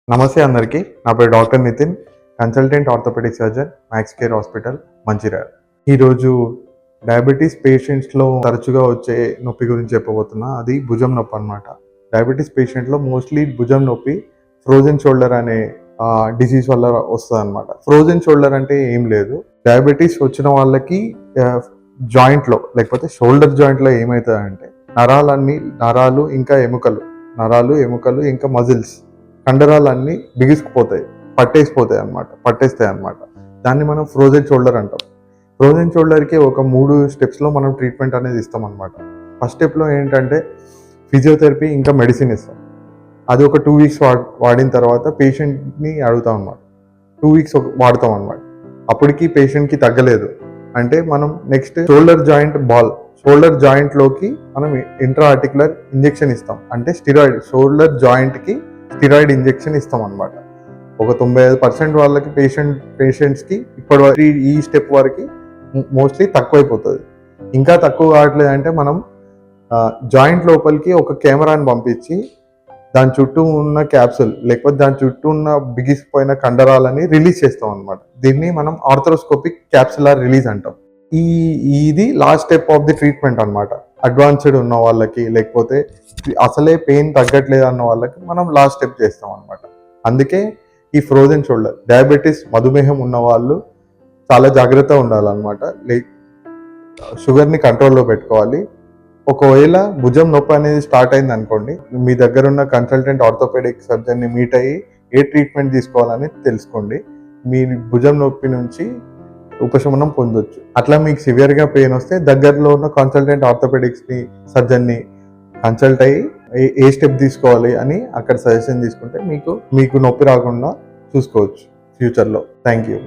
నమస్తే అందరికీ. నా పేరు doctor Nitin, consultant orthopaedic surgeon, Max Care hospital, Mancherial. ఈరోజు డయాబెటీస్ పేషెంట్స్‌లో తరచుగా వచ్చే నొప్పి గురించి చెప్పబోతున్నా. అది భుజం నొప్పి అనమాట. డయాబెటీస్ పేషెంట్‌లో మోస్ట్‌లీ భుజం నొప్పి ఫ్రోజన్ షోల్డర్ అనే డిసీజ్ వల్ల వస్తదనమాట. ఫ్రోజన్ షోల్డర్ అంటే ఏం లేదు. డయాబెటీస్ వచ్చిన వాళ్ళకి జాయింట్‌లో లేకపోతే షోల్డర్ జాయింట్‌లో ఏమైతదంటే నరాలు ఇంకా ఎముకలు ఇంకా మజిల్స్ కండరాలన్నీ బిగుసుకుపోతాయి, పట్టేస్తాయి అన్నమాట. దాన్ని మనం ఫ్రోజన్ షోల్డర్ అంటాం. ఫ్రోజన్ షోల్డర్కి ఒక 3 స్టెప్స్లో మనం ట్రీట్మెంట్ అనేది ఇస్తాం అనమాట. ఫస్ట్ స్టెప్లో ఏంటంటే ఫిజియోథెరపీ ఇంకా మెడిసిన్ ఇస్తాం. అది ఒక 2 వీక్స్ వాడిన తర్వాత పేషెంట్ని అడుగుతాం అనమాట. 2 వీక్స్ వాడతాం అనమాట. అప్పటికి పేషెంట్కి తగ్గలేదు అంటే మనం నెక్స్ట్ షోల్డర్ జాయింట్లోకి మనం ఇంట్రా ఆర్టికులర్ ఇంజెక్షన్ ఇస్తాం. అంటే షోల్డర్ జాయింట్కి స్టిరాయిడ్ ఇంజెక్షన్ ఇస్తాం అనమాట. ఒక 95% వాళ్ళకి పేషెంట్స్కి ఇప్పటి ఈ స్టెప్ వరకు మోస్ట్లీ తక్కువైపోతుంది. ఇంకా తక్కువ కావట్లేదు అంటే మనం జాయింట్ లోపలికి ఒక కెమెరాని పంపించి దాని చుట్టూ ఉన్న క్యాప్సుల్ లేకపోతే దాని చుట్టూ ఉన్న బిగిసిపోయిన కండరాలని రిలీజ్ చేస్తాం అనమాట. దీన్ని మనం ఆర్థ్రోస్కోపిక్ క్యాప్సులార్ రిలీజ్ అంటాం. ఇది last step of the treatment అనమాట. అడ్వాన్స్డ్ ఉన్న వాళ్ళకి లేకపోతే అసలే పెయిన్ తగ్గట్లేదు అన్న వాళ్ళకి మనం లాస్ట్ స్టెప్ చేస్తాం అనమాట. అందుకే ఈ ఫ్రోజన్ షోల్డర్ డయాబెటీస్ మధుమేహం ఉన్న వాళ్ళు చాలా జాగ్రత్తగా ఉండాలన్నమాట. షుగర్ని కంట్రోల్లో పెట్టుకోవాలి. ఒకవేళ భుజం నొప్పి అనేది స్టార్ట్ అయింది అనుకోండి, మీ దగ్గర ఉన్న కన్సల్టెంట్ ఆర్థోపెడిక్ సర్జన్ని మీట్ అయ్యి ఏ ట్రీట్మెంట్ తీసుకోవాలని తెలుసుకోండి. మీ భుజం నొప్పి నుంచి ఉపశమనం పొందొచ్చు. అట్లా మీకు సివియర్గా పెయిన్ వస్తే దగ్గరలో ఉన్న కన్సల్టెంట్ ఆర్థోపెడిక్స్ని సర్జన్ని కన్సల్ట్ అయ్యి ఏ స్టెప్ తీసుకోవాలి అని అక్కడ సజెషన్ తీసుకుంటే మీకు నొప్పి రాకుండా చూసుకోవచ్చు ఫ్యూచర్లో. Thank you.